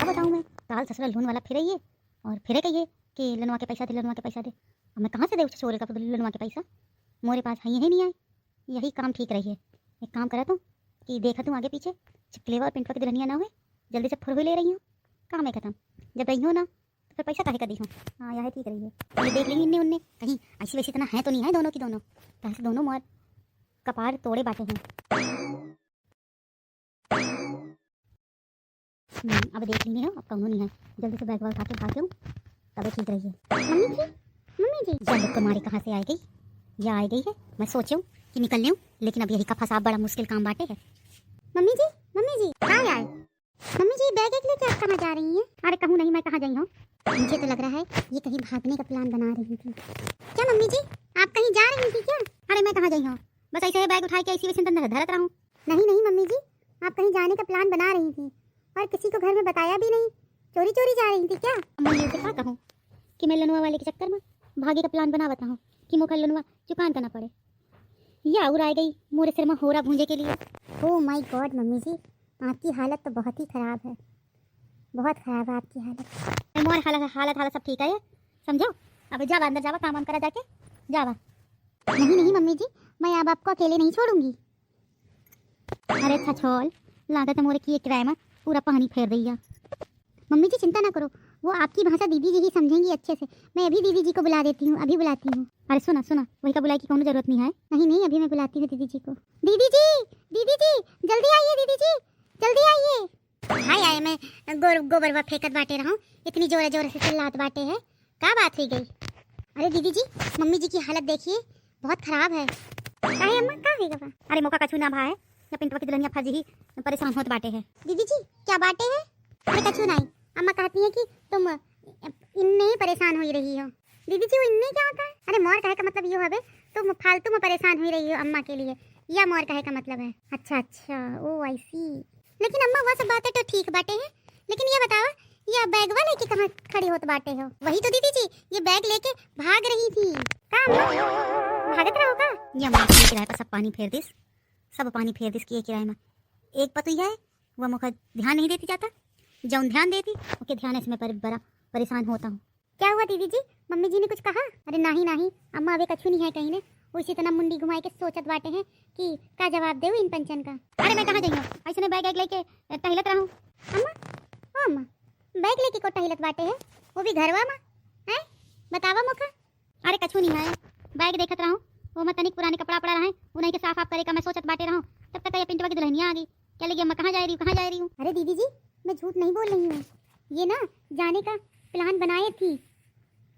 क्या बताऊँ मैं, ताल ससुराल लोन वाला फिरे ये और फिरे कहिए कि लनवा के पैसा दे, लनवा के पैसा दे। अब मैं कहाँ से दे उसे छोरे का लनवा के पैसा, मोरे पास है ही नहीं आए। यही काम ठीक रही है। एक काम करा तुम कि देखा तुम आगे पीछे चिपकलेवा और पिंटवा की दुल्हनिया ना हुए, जल्दी से फुर ले रही हो, काम है खत्म। जब रही हो ना तो फिर पैसा काहे का दी हो। हाँ यह ठीक रही है। ये देख ली इनने उनने कहीं ऐसी वैसी इतना है तो नहीं है दोनों की दोनों, कैसे दोनों मोर कपार तोड़े बाटे हैं। अब देख ली है, अब कौन नहीं है, जल्दी से बैग उठा के भाग जाऊँ तब ठीक रही है। मम्मी जी जब तुम्हारी कहाँ से आई गई, या आ गई है। मैं सोचूं कि निकल लूँ, लेकिन अब यही का फंसा बड़ा मुश्किल काम बाटे है। मम्मी जी हाँ यार मम्मी जी बैग एक लेके आप कहाँ जा रही हैं? अरे कहूँ नहीं, मैं कहाँ गई हूँ, मुझे तो लग रहा है ये कहीं भागने का प्लान बना रही थी। क्या मम्मी जी आप कहीं जा रही थी क्या? अरे मैं कहाँ गई हूँ, बस ऐसे बैग उठा के ऐसी वैसे धरत रहा हूँ। नहीं मम्मी जी आप कहीं जाने का प्लान बना रही थी और किसी को घर में बताया भी नहीं, चोरी चोरी जा रही थी क्या? मैं क्या कहूँ कि मैं लनुआ वाले के चक्कर में भागे का प्लान बनावता हूँ कि मुखर लनुआ चुकान करना पड़े, या और आ गई मोरे सिर में होरा भूंजे के लिए। ओह माय गॉड मम्मी जी आपकी हालत तो बहुत ही खराब है, बहुत खराब है आपकी हालत। मोर हालत सब ठीक है समझो। अब जावा अंदर जावा, काम करा जाके जावा। नहीं मम्मी जी मैं अब आपको अकेले नहीं छोड़ूंगी। अरे अच्छा छोल लागत है मोरे की एक किराए में पूरा पानी फेर रही है। मम्मी जी चिंता ना करो, वो आपकी भाषा दीदी जी ही समझेंगी अच्छे से। मैं अभी दीदी जी को बुला देती हूँ, अभी बुलाती हूँ। अरे सुना वही का बुलाई की कोई जरूरत नहीं है। नहीं अभी मैं बुलाती हूँ दीदी जी को। दीदी जी जल्दी आइए, दीदी जी जल्दी आइए। हाय आए मैं गोबर व फेंकत बाटे रहा हूँ, इतनी जोर से चिल्लात बाटे है, क्या बात हुई गई? अरे दीदी जी मम्मी जी की हालत देखिए बहुत खराब है। काहे अम्मा क्या होगा? अरे मौका कछु ना भाई, या पिंटवा की दुल्हनिया फजी ही परेशान होत बाटे है। दीदी जी क्या बाटे है? अरे कछु नहीं, अम्मा कहती है कि तुम इनने ही परेशान हो रही हो। दीदी जी वो इनने क्या होता है? अरे मोर कहे का मतलब ये हवे तुम फालतू में परेशान हो रही हो अम्मा के लिए, या मोर कहे का मतलब है। अच्छा ओ आई सी। लेकिन अम्मा वो सब बातें तो ठीक बाटे हैं, लेकिन ये बताओ ये बैग वाले की कहाँ खड़ी होत बाटे हो? वही तो दीदी जी ये बैग लेके भाग रही थी। का अम्मा भागत रहो का? ये अम्मा के किराए पर सब पानी फेर दिस, सब पानी फेर दिस किए किराए में। एक पतुया है वह मुख ध्यान नहीं देती जाता, जौन ध्यान देती ओके ध्यान इसमें बड़ा परेशान होता हूँ। क्या हुआ दीदी जी मम्मी जी ने कुछ कहा? अरे नहीं अम्मा अभी कछु नहीं है कहीं ने, उसी तरह मुंडी घुमाए के सोचत बाटे हैं कि का जवाब दे इन पंचन का। अरे मैं कहाँ गई हूँ, ऐसे बैग लेके टहलत रहूँ। अम्मा बैग लेके को टहलत बाटे है, वो भी घरवा में है, बतावा मुखा। अरे कछु नहीं है, बैग देखत रहूँ, वो मैं तनिक पुराने कपड़ा पड़ा रहे उन्हीं के साफ करे का मैं सोचत बाटे रहूँ, तब तक ये पिंटवा की दुल्हनिया आ गई। क्या लगी अम्मा कहाँ जा रही हूँ? अरे दीदी जी मैं झूठ नहीं बोल रही हूँ, ये ना जाने का प्लान बनाए थी,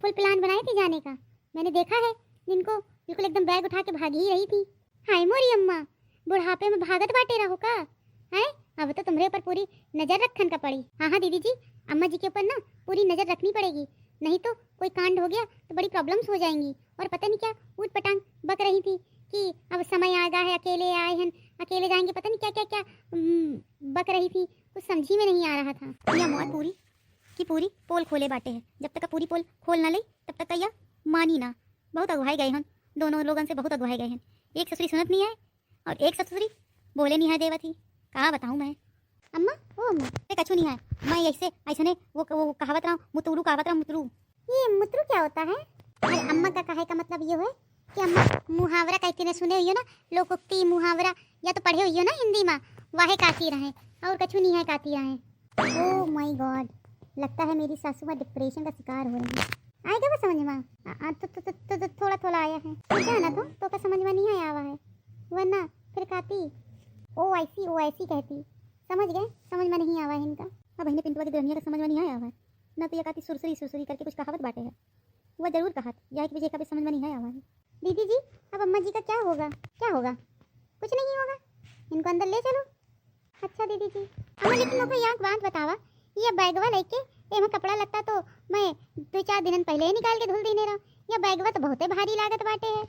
फुल प्लान बनाए थे जाने का। मैंने देखा है जिनको बिल्कुल एकदम बैग उठा के भाग ही रही थी। हाय मोरी अम्मा बुढ़ापे में भागत बाटे रहो का है? अब तो तुम्हारे ऊपर पूरी नजर रखन का पड़ी। हाँ दीदी जी अम्मा जी के ऊपर ना पूरी नजर रखनी पड़ेगी, नहीं तो कोई कांड हो गया तो बड़ी प्रॉब्लम्स हो जाएंगी। और पता नहीं क्या ऊट पटांग बक रही थी कि अब समय आ गया है, अकेले आए हैं, अकेले जाएंगे, पता नहीं क्या बक रही थी, कुछ समझ ही में नहीं आ रहा था। या मौत पूरी की पूरी पोल खोले बाटे है, जब तक पूरी पोल खोल ना ले तब तक या मानी ना। बहुत अगुवाए गए हैं दोनों लोगों से, बहुत अगुवाए गए हैं। एक ससुरी सुनत नहीं है और एक ससुरी बोले नहीं है देवती, कहाँ बताऊँ मैं। अम्मा ओ अम्मा कछु नहीं है, मैं ऐसे ने वो कहावत रहा मुतरू कहावत रहा मुतरू। ये मुतरू क्या होता है? अरे अम्मा का कहे का मतलब ये है कि अम्मा मुहावरा कहते ने सुने हुई हो ना, लोकोक्ति मुहावरा या तो पढ़े हुई हो ना हिंदी में, वाहे काती रहे और कछु नहीं है काती रहे। ओह माय गॉड लगता है मेरी सासू माँ डिप्रेशन का शिकार हो रही है। आएगा वो समझ में तो थोड़ा आया है, जाना तो का समझ में नहीं आया हुआ है, वरना फिर काती ओ ऐसी कहती। समझ गए, समझ में नहीं आवा है इनका। अब इन्हें पिंटवा की दुल्हनिया का समझ में नहीं आया हुआ है ना, तो ये कहती सुरसरी करके कुछ कहावत बाटे है, वह जरूर कहत या कि विजय का भी समझ में नहीं आया हुआ है। दीदी जी अब अम्मा जी का क्या होगा? कुछ नहीं होगा, इनको अंदर ले चलो। अच्छा दीदी जी अम्मा लेकिन मुझे यहाँ बात बतावा, ये बैगवा लेके एमा कपड़ा लगता तो मैं 2-4 दिन पहले ही निकाल के धुल देने रहा, या बैगवा तो बहुते भारी लागत बाटे है।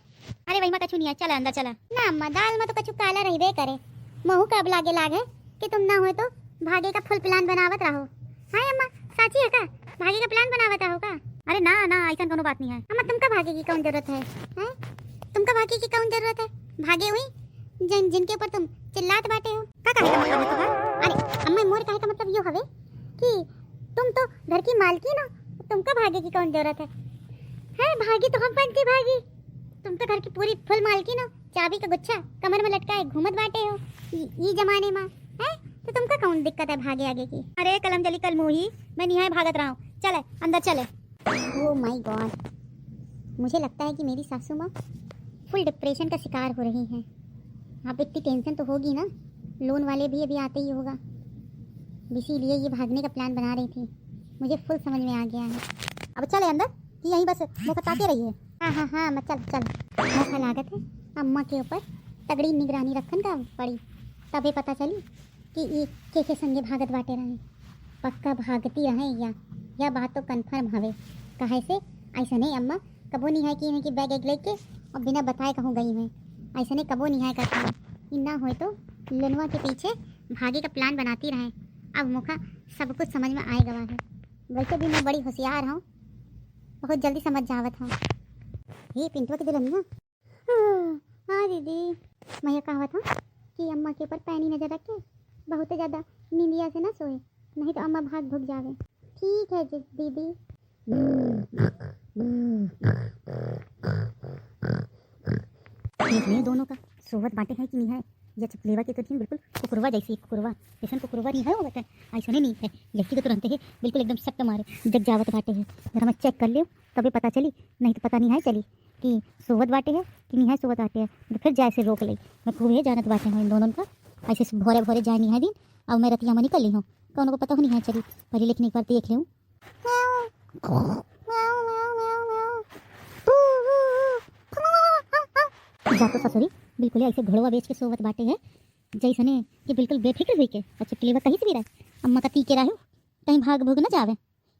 अरे वही में कछु नहीं है, चला अंदर चला ना अम्मा, दाल में तो कछु काला रहबे करे, महू कब लागे कि तुम ना हो तो भागे का फुल प्लान बनावत रहो। हाय अम्मा साची है का भागे का प्लान बनावत रहो का? अरे ना ऐसा कोनो बात नहीं है अम्मा, तुमका भागे की कौन जरूरत है? तुमका भागे की कौन जरूरत है? भागे हुई जिनके ऊपर तुम चिल्लात बाटे हो का कहे का मतलब है तुम्हारा? अरे अम्मा मोर कहे का मतलब यो हवे कि तुम तो घर की मालकिन हो, तुमको भागे की कौन जरूरत है भागी तो हम बनती भागी। तुम तो घर की पूरी फुल मालकिन हो, चाबी का गुच्छा कमर में लटकाए घूमत बाटे हो ये जमाने में है। तो तुमको कौन दिक्कत है भागे आगे की? अरे कलम जली कल मोही, मैं निहाय भागत रहा हूँ, चले अंदर चले। ओह माय गॉड, मुझे लगता है कि मेरी सासू माँ फुल डिप्रेशन का शिकार हो रही हैं। अब इतनी टेंशन तो होगी ना, लोन वाले भी अभी आते ही होगा, इसीलिए ये भागने का प्लान बना रही थी। मुझे फुल समझ में आ गया है। अब चले अंदर कि यहीं बस मुँह ताके रही है? हाँ मैं चल मौका लागत है अम्मा के ऊपर तगड़ी निगरानी रखन का पड़ी, तबे पता चली कि ये के संगे भागत बाटे रहे। पक्का भागती रहे या बात तो कन्फर्म हवे। कहे से ऐसा नहीं अम्मा कबो नहीं है कि बैग एक लेके और बिना बताए कहूँ गई मैं, ऐसा नहीं कबो नहीं है करता। ना हो तो लोनवा के पीछे भागे का प्लान बनाती रहे। अब मुखा सब कुछ समझ में आएगा है। वैसे भी मैं बड़ी होशियार हूँ, बहुत जल्दी समझ जावत हूँ। ये पिंटवा की दुल्हनिया। हाँ दीदी, मैं कहा था कि अम्मा के ऊपर पैनी नजर रखे, बहुत ज़्यादा नींदिया से ना सोए, नहीं तो अम्मा भाग भुग जावे। ठीक है जी दीदी। देख ले दोनों का सोवत बाटे है कि नहीं है। ये चपलेवा की तो थी बिल्कुल कुकुरवा जैसी, कुकुरवा जैसे कुकुरवा नहीं है वो बता, ऐसा नहीं है लड़की के तो रहते है बिल्कुल एकदम सख्त मारे जग जावत बाटे है। जरा मैं चेक कर लियो तभी पता चली, नहीं तो पता नहीं है चली कि सोवत बाटे है कि नहीं है सोवत बाटे है। तो फिर जैसे रोक ली मैं खूब है जानत बाटे हैं इन दोनों का, ऐसे भोरे भोरे जाए नहीं है दिन। अब मैं रतिया में निकल ली हूँ, कौन को पता हो नहीं है चली पहले, लेकिन एक बार देख लूँ। जा तो ससुरी बिल्कुल ऐसे घोड़वा बेच के सोवत बाटे है जैसे ने कि बिल्कुल बेफिक्र हुई के। अच्छा क्लेवर कहीं से भी रहे अम्मा का तीके रहो कहीं भाग भूग ना जावे,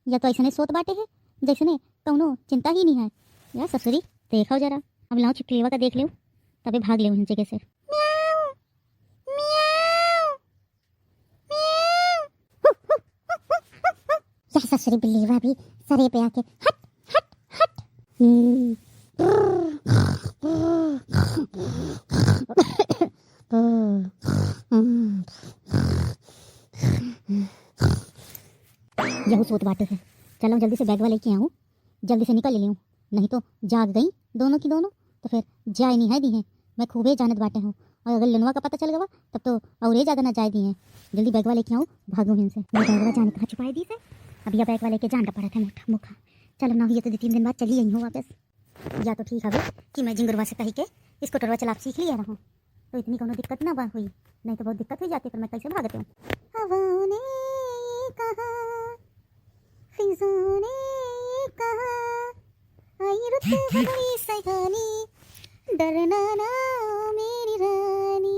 या तो ऐसा ने सोत बाटे है जैसे ने कौनो चिंता ही नहीं है। यार ससुरी देखो जरा, अब लाओ चिपलेवा का देख लो तभी भाग ले जगह से। ससुरी बिल्लीवा भी सरे पे आके हट हट हट। यही सोत बाटे है, चलो जल्दी से बैग वाले लेके आऊँ, जल्दी से निकल ले लूँ, नहीं तो जाग गई दोनों की दोनों तो फिर जाए नहीं है दी है। मैं खूबे जानत बाटे हूँ, और अगर लनवा का पता चल गया तब तो और ज़्यादा ना जाए दी है। जल्दी बैग वाले लेके आऊँ, भागूँ इनसे। मैं बैग वाला जाने कहाँ छुपाई दी से, अब यह बैग वाले के जान का पड़ा था मोटा मुखा। चलो ना ये तो 2-3 दिन बाद चली आई हूँ वापस। या तो ठीक है कि मैं जिंगरवा से कही के इसको टरवा चला सीख लिया रहूँ, तो इतनी कोनो दिक्कत ना हुई, नहीं तो बहुत दिक्कत हो जाती, फिर मैं कैसे भागती हूँ। हवा ने कहा, फिजा ने कहा, आई रुत हमारी सगानी, डरना ना मेरी रानी।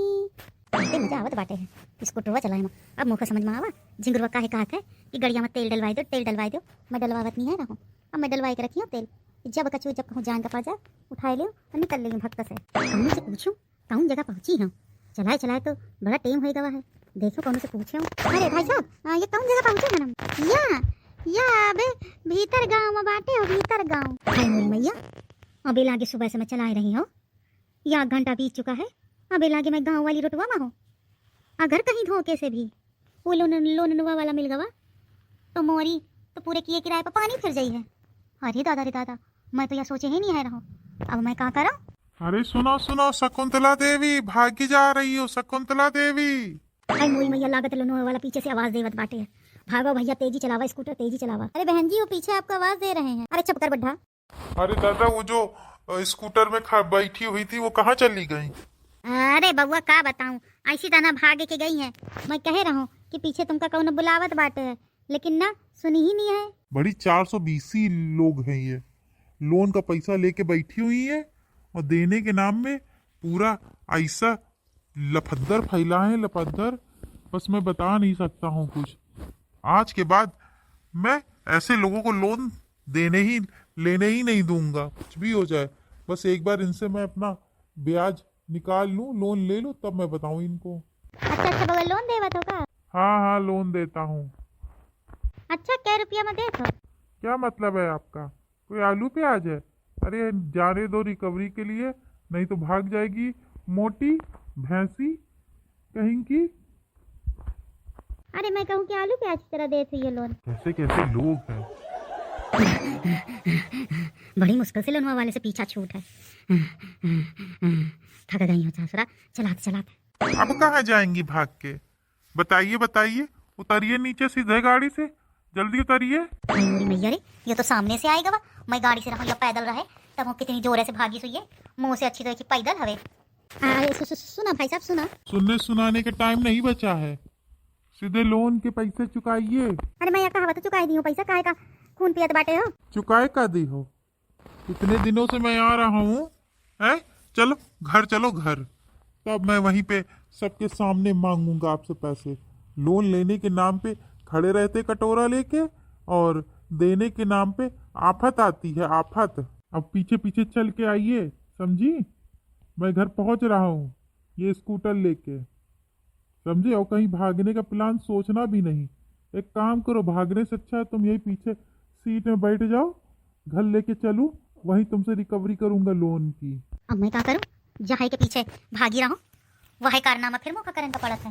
इतने मजा आवत बाटे है इसको टरवा चलाए में। अब मुखा समझ में आवा जिंगरवा काहे कहा है कि गड़िया में तेल डलवाई दो। मैं डलवावत नहीं है रहूँ, अब मैं डलवाई के रखी हूँ तेल। जब कचू जब कहूँ जान का पा जा उठाए ले और निकल ले भक्त से। कौन से पूछूं कौन जगह पहुंची हूँ, चलाए तो बड़ा टेम हो गवा है। देखो कौन से पूछे हूँ। अरे भाई साहब ये कौन जगह पहुंचे मैडम? या अबे भीतर गाँव में बाटे हो, भीतर गाँव। हाय मोरी मैया, अबे लागे सुबह से मैं चला रही हूँ, या घंटा बीत चुका है, अबे लागे मैं गाँव वाली रोटवा में हूँ। अगर कहीं धोखे से भी वो लोनवा वाला मिल गवा तो मोरी तो पूरे किए किराए पर पानी फिर जाई है। अरे दादा मैं तो यह सोचे ही नहीं है रहूं, अब मैं क्या करूं? अरे सुनो शकुंतला देवी, भागी जा रही हो शकुंतला देवी। अरे मोरी मैया लागत लोनवा वाला पीछे से आवाज देवत बाटे है। भागो भैया, तेजी चलावा स्कूटर, तेजी चलावा। अरे बहन जी वो पीछे आपको आवाज दे रहे हैं। अरे चुप कर बड्ढा। अरे दादा वो जो स्कूटर में बैठी हुई थी वो कहाँ चली गई? अरे बउआ का बताऊं, ऐसी तरह भागे के गई है। मैं कह रहा हूँ कि पीछे तुमका कौन बुलावत बाटे है, लेकिन ना सुनी ही नहीं है। बड़ी 420 लोग हैं, ये लोन का पैसा लेके बैठी हुई है और देने के नाम में पूरा ऐसा लफद्दर फैला है, लफद्दर बस मैं बता नहीं सकता हूँ कुछ। आज के बाद मैं ऐसे लोगों को लोन लेने ही नहीं दूंगा, कुछ भी हो जाए। बस एक बार इनसे मैं अपना ब्याज निकाल लूं, लोन ले लूं, तब मैं बताऊं इनको। अच्छा बगल लोन देवत हो का? हाँ लोन देता हूँ। अच्छा क्या रुपया में देत हो? क्या मतलब है आपका? कोई आलू प्याज है? अरे जाने दो रिकवरी के लिए, नहीं तो भाग जाएगी मोटी भैंसी कहीं की। अरे मैं कहूँ कि आलू प्याज की तरह देते ये लोन। कैसे कैसे लोग हैं। बड़ी मुश्किल से लोनवा वाले से पीछा छूट है। थक गई हूँ सासुरा चलाते चलाते। अब कहाँ जाएंगी भाग के? बताइए बताइए, उतरिए नीचे सीधे गाड़ी से, जल्दी उतरिए। मेरी मैया रे, ये तो सामने से आएगा वा। मैं गाड़ी से रहूँ या पैदल रहे तब वो कितनी जोरे से भागी सुइए। मुंह से अच्छी तो एक पैदल हवे। सुना भाई साहब सुना। सुनने सुनाने के टाइम नहीं बचा है, सीधे लोन के पैसे चुकाइए। अरे मैं कहा तो चुकाई दी हूँ पैसा, काहे का खून पियत बाटे हो। चुकाए का दी हो? इतने दिनों से मैं आ रहा हूँ, है? चलो घर, चलो घर, तब मैं वहीं पे सबके सामने मांगूंगा आपसे पैसे। लोन लेने के नाम पे खड़े रहते कटोरा लेके, और देने के नाम पे आफत आती है, आफत। अब पीछे पीछे चल के आइए, समझी? मैं घर पहुंच रहा हूँ ये स्कूटर लेके, समझे? और कहीं भागने का प्लान सोचना भी नहीं। एक काम करो, भागने से अच्छा है तुम यही पीछे सीट में बैठ जाओ, घर लेके चलूं, वहीं तुमसे रिकवरी करूंगा लोन की। अब मैं क्या करूँ? जहाँ के पीछे भागी रहा हूँ वही कारनामा फिर मौका करने का पड़ा था।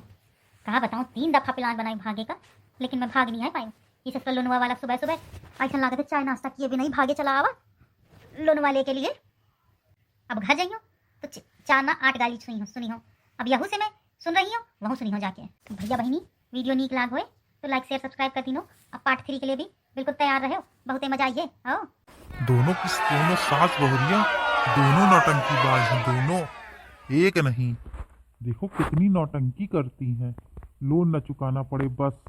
कहा बताऊँ 3 दफा प्लान बनाई भागे का, लेकिन मैं भाग नहीं आ पाई। इसे तो लोनवा वाला सुबह सुबह ऐसा लगा था चाय नाश्ता किए भी नहीं भागे चला आवा लोन वाले के लिए। अब घर जाइयो तो 4 ना 8 गाली सुनी हो। अब यहू से मैं सुन रही हूँ वहू सुनी हो जाके। भैया बहनी वीडियो नीक लाग होए तो लाइक शेयर सब्सक्राइब कर तीनो। अब पार्ट 3 के लिए भी बिल्कुल तैयार रहे हो, बहुत मजा आइए। आओ दोनों सास बहुरिया दोनों नौटंकीबाज हैं, दोनों एक नहीं। देखो कितनी नौटंकी करती हैं, लोन न चुकाना पड़े बस।